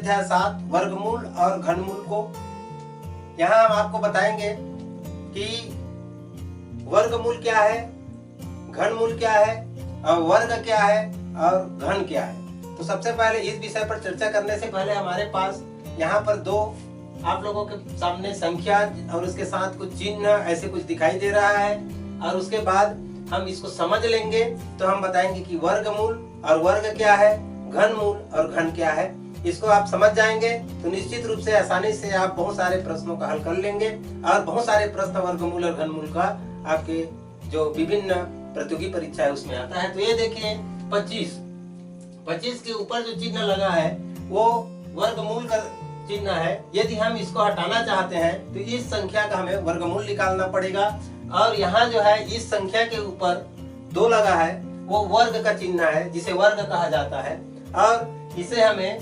अध्याय 7 वर्गमूल और घनमूल को। यहाँ हम आपको बताएंगे कि वर्गमूल क्या है, घनमूल क्या है और वर्ग क्या है और घन क्या है। तो सबसे पहले इस विषय पर चर्चा करने से पहले हमारे पास यहाँ पर दो आप लोगों के सामने संख्या और उसके साथ कुछ चिन्ह ऐसे कुछ दिखाई दे रहा है, और उसके बाद हम इसको समझ लेंगे तो हम बताएंगे कि वर्गमूल और वर्ग क्या है, घनमूल और घन क्या है। इसको आप समझ जाएंगे तो निश्चित रूप से आसानी से आप बहुत सारे प्रश्नों का हल कर लेंगे, और बहुत सारे प्रश्न वर्गमूल और घनमूल का आपके जो विभिन्न प्रतियोगी परीक्षा है उसमें आता है। तो ये देखिए 25 के ऊपर जो चिन्ह लगा है वो वर्गमूल का चिन्ह है। यदि हम इसको हटाना चाहते हैं तो इस संख्या का हमें वर्गमूल निकालना पड़ेगा, और यहाँ जो है इस संख्या के ऊपर 2 लगा है वो वर्ग का चिन्ह है जिसे वर्ग कहा जाता है, और इसे हमें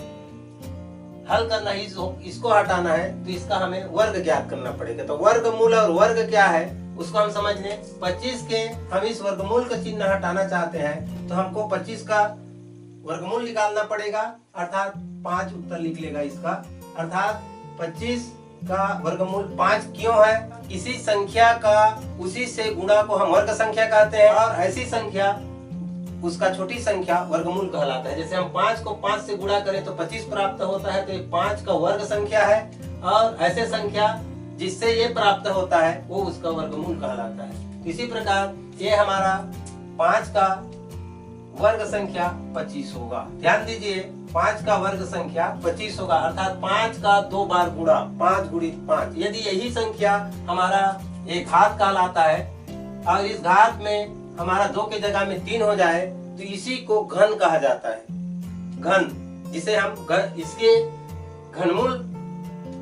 हल करना है, इसको हटाना है तो इसका हमें वर्ग ज्ञात करना पड़ेगा। तो वर्गमूल और वर्ग क्या है उसको हम समझ लें। 25 के हम इस वर्गमूल का चिन्ह हटाना चाहते हैं तो हमको 25 का वर्गमूल निकालना पड़ेगा, अर्थात 5 उत्तर लिख लेगा इसका, अर्थात 25 का वर्गमूल 5 क्यों है? इसी संख्या का उसी से गुणा को हम वर्ग संख्या कहते हैं, और ऐसी संख्या उसका छोटी संख्या वर्गमूल कहलाता है। जैसे हम 5 को 5 से गुणा करें तो 25 प्राप्त होता है, तो ये 5 का वर्ग संख्या है, और ऐसे संख्या जिससे ये प्राप्त होता है वो उसका वर्गमूल कहलाता है। इसी प्रकार ये हमारा 5 का वर्ग संख्या 25 होगा। ध्यान दीजिए 5 का वर्ग संख्या 25 होगा, अर्थात 5 का 2 बार गुणा, 5 गुणित 5। यदि यही संख्या हमारा एक घात कहलाता है और इस घात में हमारा 2 के जगह में 3 हो जाए तो इसी को घन कहा जाता है। घन, जिसे हम इसके घनमूल,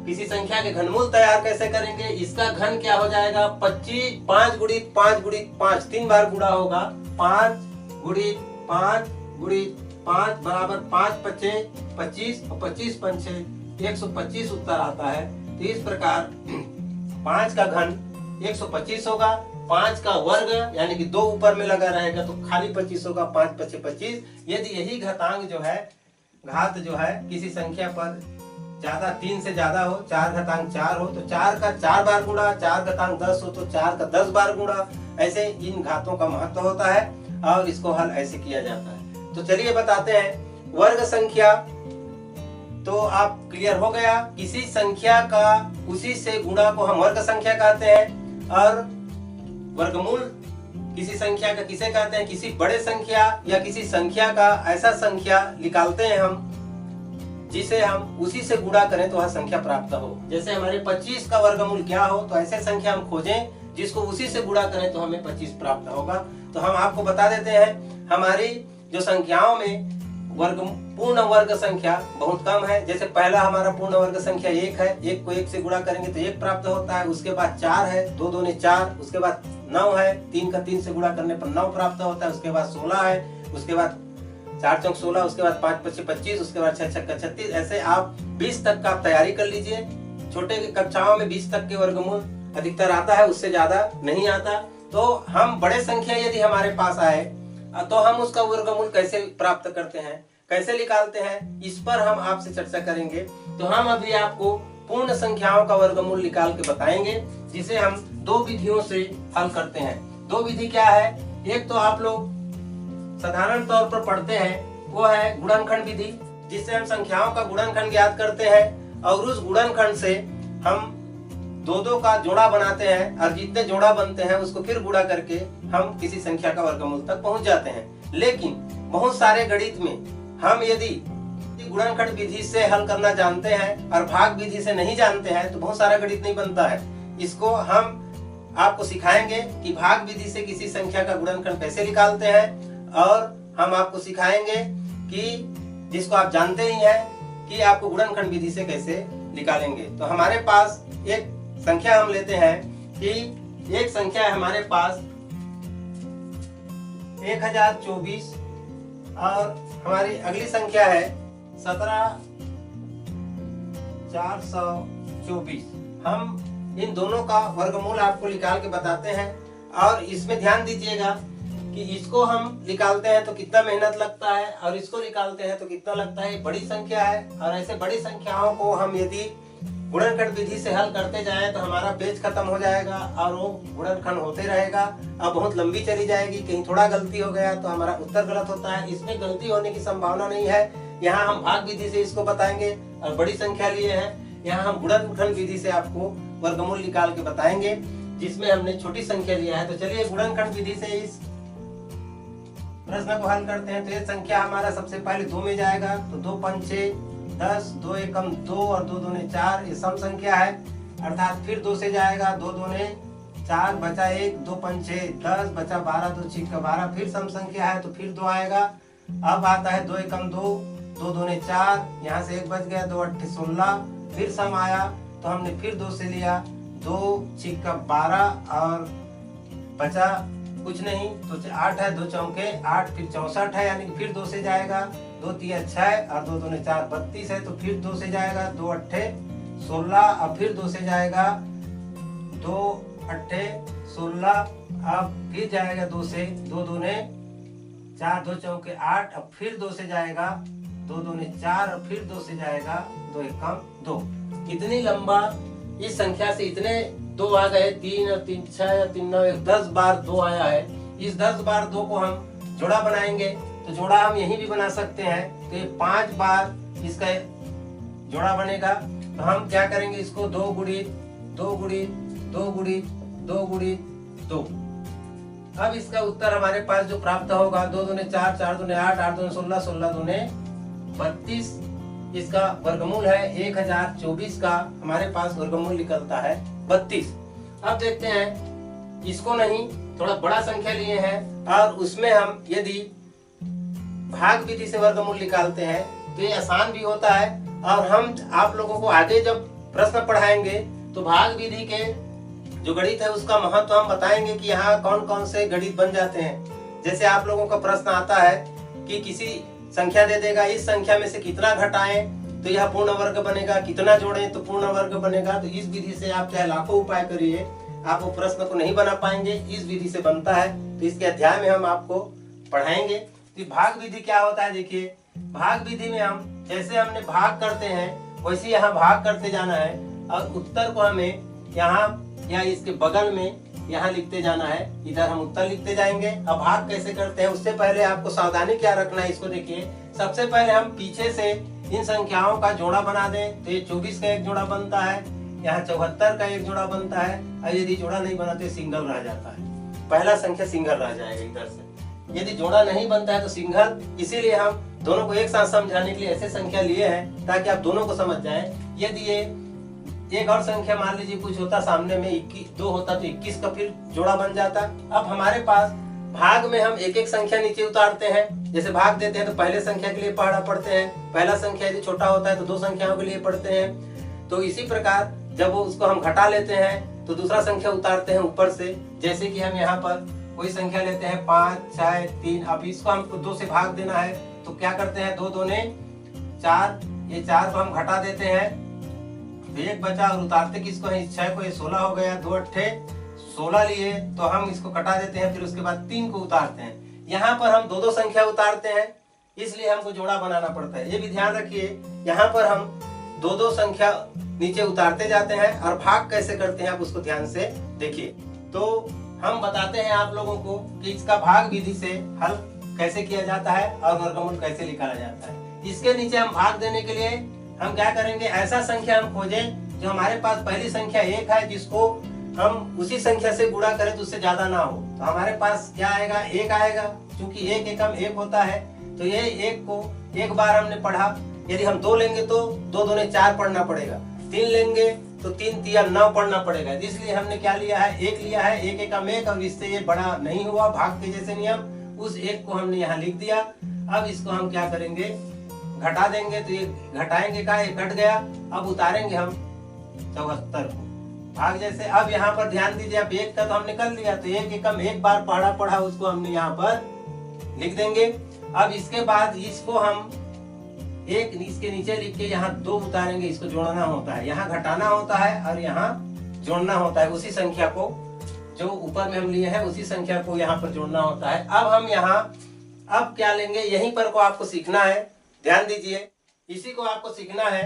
किसी संख्या के घनमूल तैयार कैसे करेंगे, इसका घन क्या हो जाएगा? 25, 5 गुणित 5 गुणित 5, 3 बार गुणा होगा, 5 गुणित 5 गुणित 5 बराबर 5 पचे 25 और 25 पंचे 125 उत्तर आता है। तो इस प्रकार 5 का घन 125 होगा, 5 का वर्ग यानी कि 2 ऊपर में लगा रहेगा तो खाली 25 होगा, 5 पचे 25। यदि यही घातांक जो है, घात जो है किसी संख्या पर ज्यादा 3 से ज्यादा हो, 4 घातांक 4 हो तो 4 का 4 बार गुणा, 4 घातांक 10 हो तो 4 का 10 बार गुणा, ऐसे इन घातों का महत्व होता है और इसको हल ऐसे किया जाता है। तो चलिए बताते हैं वर्ग संख्या। तो आप क्लियर हो गया, किसी संख्या का उसी से गुणा को हम वर्ग संख्या कहते हैं, और वर्गमूल किसी संख्या का किसे कहते हैं? किसी बड़े संख्या या किसी संख्या का ऐसा संख्या निकालते हैं हम जिसे हम उसी से गुणा करें तो वह संख्या प्राप्त हो। जैसे हमारे 25 का वर्गमूल क्या हो, तो ऐसे संख्या हम खोजें जिसको उसी से गुणा करें तो हमें 25 प्राप्त होगा। तो हम आपको बता देते हैं हमारी जो संख्याओं में पूर्ण वर्ग संख्या बहुत कम है। जैसे पहला हमारा पूर्ण वर्ग संख्या 1 है, 1 को 1 से गुणा करेंगे तो 1 प्राप्त होता है। उसके बाद 4 है, 2 दूनी 4, उसके बाद 9 है, 3 का 3 से गुणा करने पर 9 प्राप्त होता है। उसके बाद 16 है, उसके बाद 4 चौक 16, उसके बाद 5 पच्चीस 25, उसके बाद 6 छक्का 36। ऐसे आप 20 तक का आप तैयारी कर लीजिए। छोटे कक्षाओं में 20 तक के वर्गमूल अधिकतर आता है, उससे ज्यादा नहीं आता। तो हम बड़े संख्या यदि हमारे पास आए तो हम उसका वर्गमूल कैसे प्राप्त करते हैं, कैसे निकालते हैं, इस पर हम आपसे चर्चा करेंगे। तो हम अभी आपको पूर्ण संख्याओं का वर्गमूल निकाल के बताएंगे, जिसे हम 2 विधियों से हल करते हैं। 2 विधि क्या है? एक तो आप लोग साधारण तौर पर पढ़ते हैं, वो है गुणनखंड विधि, जिससे हम संख्याओं का गुणनखंड ज्ञात करते हैं और उस गुणनखंड से हम 2-2 का जोड़ा बनाते हैं, और जितने जोड़ा बनते हैं उसको फिर गुणा करके हम किसी संख्या का वर्गमूल तक पहुंच जाते हैं। लेकिन बहुत सारे गणित में हम यदि गुणनखंड विधि से हल करना जानते हैं और भाग विधि से नहीं जानते हैं तो बहुत सारा गणित नहीं बनता है। इसको हम आपको सिखाएंगे कि भाग विधि से किसी संख्या का गुणनखंड कैसे निकालते हैं, और हम आपको सिखाएंगे कि जिसको आप जानते ही हैं कि आपको गुणनखंड विधि से कैसे निकालेंगे। तो हमारे पास एक संख्या हम लेते हैं कि एक संख्या है हमारे पास 1024, और हमारी अगली संख्या है 17424। हम इन दोनों का वर्गमूल आपको निकाल के बताते हैं, और इसमें ध्यान दीजिएगा कि इसको हम निकालते हैं तो कितना मेहनत लगता है और इसको निकालते हैं तो कितना लगता है। बड़ी संख्या है और ऐसे बड़ी संख्याओं को हम यदि गुणनखंड विधि से हल करते जाएं तो हमारा पेज खत्म हो जाएगा और वो गुणनखंड होते रहेगा। अब बहुत लंबी चली जाएगी, कहीं थोड़ा गलती हो गया तो हमारा उत्तर गलत होता है। इसमें गलती होने की संभावना नहीं है। यहाँ हम भाग विधि से इसको बताएंगे और बड़ी संख्या लिए हैं। यहाँ हम गुणनखंड विधि से आपको वर्गमूल निकाल के बताएंगे, जिसमें हमने छोटी संख्या लिया है। तो चलिए गुणनखंड विधि से इस प्रश्न को हल करते हैं। तो ये संख्या हमारा सबसे पहले 2 में जाएगा, तो 2 5 6 10, 2 एकम 2 और 2 दूने 4, ये सम संख्या है। अर्थात फिर 2 से जाएगा, 2 दूने 4 बचा 1, 2 5 6 10 बचा 12, 2 6 12, फिर सम संख्या है तो फिर 2 आएगा। अब आता है 2 एकम 2, 2 दूने 4, यहाँ से 1 बच गया, 2 8 16, फिर सम आया तो हमने फिर 2 से लिया, 2 6 12 और बचा कुछ नहीं तो 8 है, 2 चौके 8, फिर 64 है, यानी फिर 2 से जाएगा, 2 3 6 और 2 दूने 4 32 है तो फिर 2 से जाएगा, 2 8 16 और फिर 2 से जाएगा, 2 8 16, अब फिर जाएगा 2 से, 2 दूने 4, 2 चौके 8, अब फिर 2 से जाएगा, 2 दूने 4 और फिर 2 से जाएगा, 2 एकम 2। इतनी लंबा इस संख्या से इतने 2 आ गए, 3 और 3 6 और 3 9 10 बार 2 आया है। इस 10 बार 2 को हम जोड़ा बनाएंगे तो जोड़ा हम यहीं भी बना सकते हैं। तो ये 5 बार इसका जोड़ा बनेगा। तो हम क्या करेंगे, इसको 2 गुणित 2 गुणित 2 गुणित 2 गुणित 2। अब इसका उत्तर हमारे पास जो प्राप्त होगा, 2 दूने 4, 4 दूने 8, 8 दूने 16, 16 दूने 32, इसका वर्गमूल है 1024 का हमारे पास वर्गमूल निकलता है 32। अब देखते हैं, इसको नहीं थोड़ा बड़ा संख्या लिए हैं और उसमें हम यदि भाग विधि से वर्गमूल निकालते हैं तो ये आसान भी होता है। और हम आप लोगों को आगे जब प्रश्न पढ़ाएंगे तो भाग विधि के जो गणित है उसका महत्व हम बताएंगे कि यहाँ कौन कौन से गणित बन जाते हैं। जैसे आप लोगों का प्रश्न आता है कि किसी संख्या दे देगा, इस संख्या में से कितना घटाएं तो यह पूर्ण वर्ग बनेगा, कितना जोड़ें तो पूर्ण वर्ग बनेगा। तो इस विधि से आप चाहे लाखों उपाय करिए, आप वो प्रश्न को नहीं बना पाएंगे। इस विधि से बनता है, तो इसके अध्याय में हम आपको पढ़ाएंगे। तो भाग विधि क्या होता है, देखिए भाग विधि में हम जैसे हमने भाग करते हैं वैसे यहाँ भाग करते जाना है और उत्तर को हमें यहाँ या इसके बगल में यहाँ लिखते जाना है। इधर हम उत्तर लिखते जाएंगे। अब भाग कैसे करते हैं उससे पहले आपको सावधानी क्या रखना है, इसको देखिए। सबसे पहले हम पीछे से इन संख्याओं का जोड़ा बना दें तो ये 24 का एक जोड़ा बनता है, यहाँ 74 का एक जोड़ा बनता है। और यदि जोड़ा नहीं बना तो सिंगल रह जाता है, पहला संख्या सिंगल रह जाएगा इधर से। यदि जोड़ा नहीं बनता है तो सिंगल, इसीलिए हम दोनों को एक साथ समझाने के लिए ऐसे संख्या लिए हैं ताकि आप दोनों को समझ जाएं। यदि ये एक और संख्या मान लीजिए कुछ होता सामने में 2 होता तो 21 का फिर जोड़ा बन जाता। अब हमारे पास भाग में हम एक एक संख्या नीचे उतारते हैं। जैसे भाग देते हैं तो पहले संख्या के लिए पढ़ा पढ़ते हैं, पहला संख्या यदि छोटा होता है तो 2 संख्याओं के लिए पढ़ते हैं। तो इसी प्रकार जब वो उसको हम घटा लेते हैं तो दूसरा संख्या उतारते हैं ऊपर से। जैसे कि हम यहाँ पर कोई संख्या लेते हैं 5 6 3, अब इसको हमको 2 से भाग देना है तो क्या करते हैं, 2 दूने 4, ये 4 को हम घटा देते हैं तो 1 बचा और उतारते किसको है, 6 को, ये 16 हो गया। 2 8 16 लिए तो हम इसको कटा देते हैं, फिर उसके बाद 3 को उतारते हैं। यहाँ पर हम 2 संख्या उतारते हैं, इसलिए हमको जोड़ा बनाना पड़ता है। ये भी ध्यान रखिए, यहाँ पर हम 2 संख्या नीचे उतारते जाते हैं। और भाग कैसे करते हैं आप उसको ध्यान से देखिए। तो हम बताते हैं आप लोगों को कि इसका भाग विधि से हल कैसे किया जाता है और वर्गमूल कैसे निकाला जाता है। इसके नीचे हम भाग देने के लिए हम क्या करेंगे, ऐसा संख्या हम खोजें जो हमारे पास पहली संख्या 1 है, जिसको हम उसी संख्या से गुणा करें तो उससे ज्यादा ना हो। तो हमारे पास क्या आएगा, 1 आएगा। क्योंकि 1 एकम 1 होता है तो ये 1 को एक बार हमने पढ़ा। यदि हम 2 लेंगे तो 2 दूने 4 पढ़ना पड़ेगा, 3 लेंगे तो 3 तिया 9 पढ़ना पड़ेगा। इसलिए हमने क्या लिया है, 1 लिया है। 1 एकम 1, और इससे ये बड़ा नहीं हुआ भाग के जैसे नियम, उस 1 को हमने यहाँ लिख दिया। अब इसको हम क्या करेंगे, घटा देंगे तो ये घटाएंगे का, ये कट गया। अब उतारेंगे हम 74 को भाग जैसे। अब यहाँ पर ध्यान दीजिए, अब 1 का तो हमने कर लिया, तो 1 एकम 1 बार पढ़ा उसको हमने यहाँ पर लिख देंगे। अब इसके बाद इसको हम 1 इसके नीचे लिख के यहाँ 2 उतारेंगे। इसको जोड़ना होता है, यहाँ घटाना होता है और यहाँ जोड़ना होता है, उसी संख्या को जो ऊपर में हम लिए हैं उसी संख्या को यहाँ पर जोड़ना होता है। अब हम यहाँ अब क्या लेंगे, यहीं पर को आपको सीखना है, ध्यान दीजिए, इसी को आपको सीखना है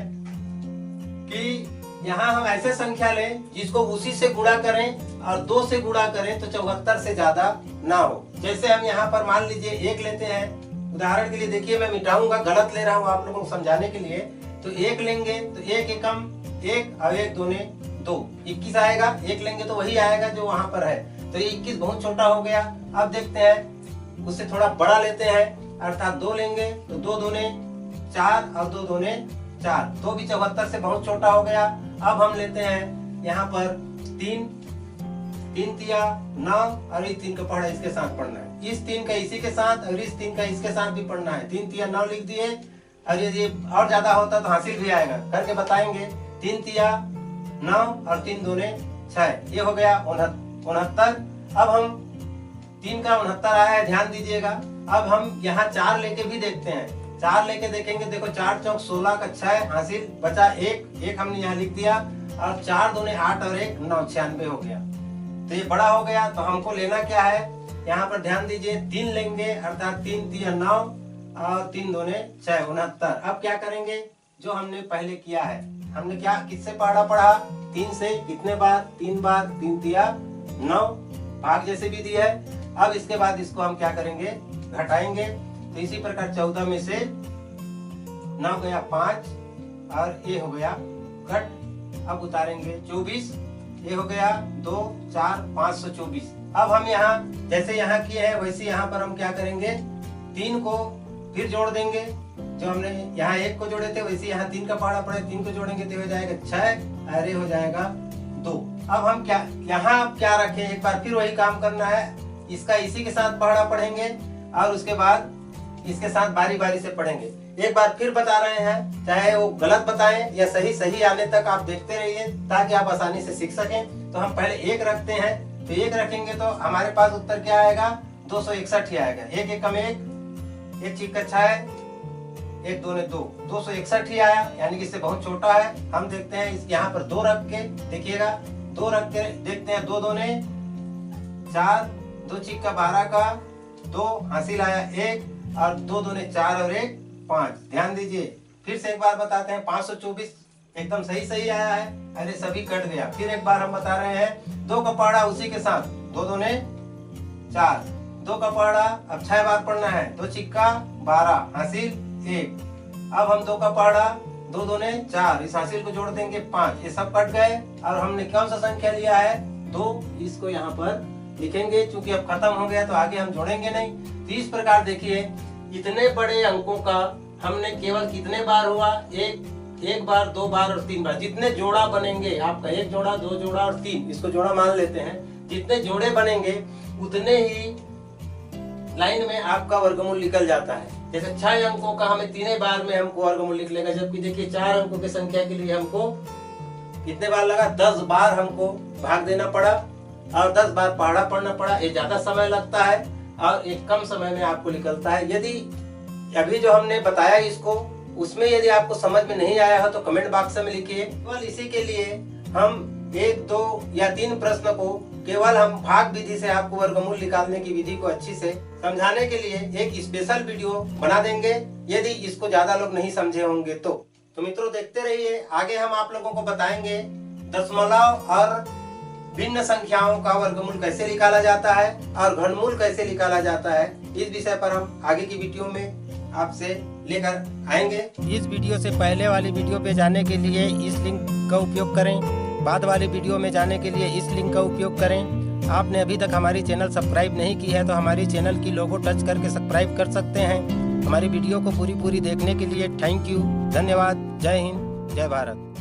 कि यहाँ हम ऐसे संख्या लें जिसको उसी से गुणा करें और 2 से गुणा करें तो 74 से ज्यादा ना हो। जैसे हम यहाँ पर मान लीजिए 1 लेते हैं, उदाहरण के लिए देखिए, मैं मिटाऊंगा, गलत ले रहा हूँ आप लोगों को समझाने के लिए। तो 1 लेंगे तो 1 एकम 1 और 1 दूने 2, 21 आएगा। 1 लेंगे तो वही आएगा जो वहां पर है, तो ये 21 बहुत छोटा हो गया। अब देखते हैं उससे थोड़ा बड़ा लेते हैं, अर्थात 2 लेंगे तो 2 दूने 4 और 2 दूने 4, तो भी 74 से बहुत छोटा हो गया। अब हम लेते हैं यहाँ पर 3 तिया 9 और इस 3 का पढ़ा इसके साथ पढ़ना है, इस 3 का इसी के साथ और इस 3 का इसके साथ भी पढ़ना है। 3 तिया 9 लिख दिए, और यदि और ज्यादा होता तो हासिल भी आएगा, करके बताएंगे। 3 तिया 9 और 3 दूने 6, ये हो गया 69। अब हम 3 का 69 आया है, ध्यान दीजिएगा। अब हम यहाँ 4 लेके भी देखते हैं, 4 लेके देखेंगे, देखो 4 चौक 16 का 6 हासिल, बचा 1 हमने यहाँ लिख दिया, और 4 दूने 8 और 1 9, 96 हो गया। तो ये बड़ा हो गया। तो हमको लेना क्या है, यहाँ पर ध्यान दीजिए, 3 लेंगे, अर्थात 3 तिया 9 और 3 दूने 6, 69। अब क्या करेंगे, जो हमने पहले किया है, हमने क्या किससे पढ़ा 3 से, कितने बार, 3 बार, 3 तिया 9, भाग जैसे भी दिया है। अब इसके बाद इसको हम क्या करेंगे, घटाएंगे। तो इसी प्रकार 14 में से 9 गया 5 और ये हो गया घट। अब उतारेंगे 24, ये हो गया 2 4 524। अब हम यहाँ जैसे यहाँ किए हैं वैसे यहाँ पर हम क्या करेंगे, 3 को फिर जोड़ देंगे, जो हमने यहाँ 1 को जोड़े थे वैसे यहाँ 3 का पहाड़ा पड़े, 3 को जोड़ेंगे तो हो जाएगा 6 और ये हो जाएगा 2। अब हम क्या यहाँ क्या रखें, एक बार फिर वही काम करना है, इसका इसी के साथ पहाड़ा पढ़ेंगे और उसके बाद इसके साथ बारी बारी से पढ़ेंगे। एक बार फिर बता रहे हैं, चाहे वो गलत बताएं या सही आने तक आप देखते रहिए ताकि आप आसानी से सीख सकें। तो हम पहले 1 रखते हैं, तो 1 रखेंगे तो हमारे पास उत्तर क्या आएगा, 261 ही आएगा। 1 एकम 1, 1 चिक्का 6, 1 दूने 2, 261 ही आया, यानी कि इससे बहुत छोटा है। हम देखते हैं इस यहाँ पर 2 रख के देखिएगा, 2 रख के देखते हैं, 2 दूने 4, 2 चिक्का 12 का 2 हासिल आया 1 और 2 दूने 4 और 1 5। ध्यान दीजिए, फिर से एक बार बताते हैं, 524 एकदम सही आया है, अरे सभी कट गया। फिर एक बार हम बता रहे हैं, 2 का पहाड़ा उसी के साथ, 2 दूने 4, 2 का पहाड़ा अब 6 बार पढ़ना है, 2 चिक्का 12 हासिल 1। अब हम 2 का पहाड़ा 2 दूने 4, इस हासिल को जोड़ देंगे 5, ये सब कट गए। और हमने कौन सा संख्या लिया है, 2, इसको यहाँ पर लिखेंगे, चूंकि अब खत्म हो गया तो आगे हम जोड़ेंगे नहीं। तो इस प्रकार देखिए, इतने बड़े अंकों का हमने केवल कितने बार हुआ, एक बार, 2 बार और 3 बार। जितने जोड़ा बनेंगे आपका, 1 जोड़ा 2 जोड़ा और 3, इसको जोड़ा मान लेते हैं, जितने जोड़े बनेंगे उतने ही लाइन में आपका वर्गमूल निकल जाता है। जैसे 6 अंकों का हमें 3 बार में हमको वर्गमूल निकलेगा, जबकि देखिए 4 अंकों की संख्या के लिए हमको कितने बार लगा, 10 बार हमको भाग देना पड़ा और 10 बार पहाड़ा पढ़ना पड़ा। ये ज्यादा समय लगता है और एक कम समय में आपको निकलता है। यदि अभी जो हमने बताया इसको, उसमें यदि आपको समझ में नहीं आया हो तो कमेंट बॉक्स में लिखिए। केवल इसी के लिए हम 1, 2 या 3 प्रश्न को केवल हम भाग विधि से आपको वर्गमूल निकालने की विधि को अच्छी से समझाने के लिए एक स्पेशल वीडियो बना देंगे, यदि इसको ज्यादा लोग नहीं समझे होंगे तो मित्रों देखते रहिए। आगे हम आप लोगों को बताएंगे दशमलव और भिन्न संख्याओं का वर्गमूल कैसे निकाला जाता है और घनमूल कैसे निकाला जाता है। इस विषय पर हम आगे की वीडियो में आपसे लेकर आएंगे। इस वीडियो से पहले वाली वीडियो पे जाने के लिए इस लिंक का उपयोग करें, बाद वाली वीडियो में जाने के लिए इस लिंक का उपयोग करें। आपने अभी तक हमारी चैनल सब्सक्राइब नहीं की है तो हमारी चैनल की लोगो टच करके सब्सक्राइब कर सकते हैं। हमारी वीडियो को पूरी देखने के लिए थैंक यू, धन्यवाद। जय हिंद, जय भारत।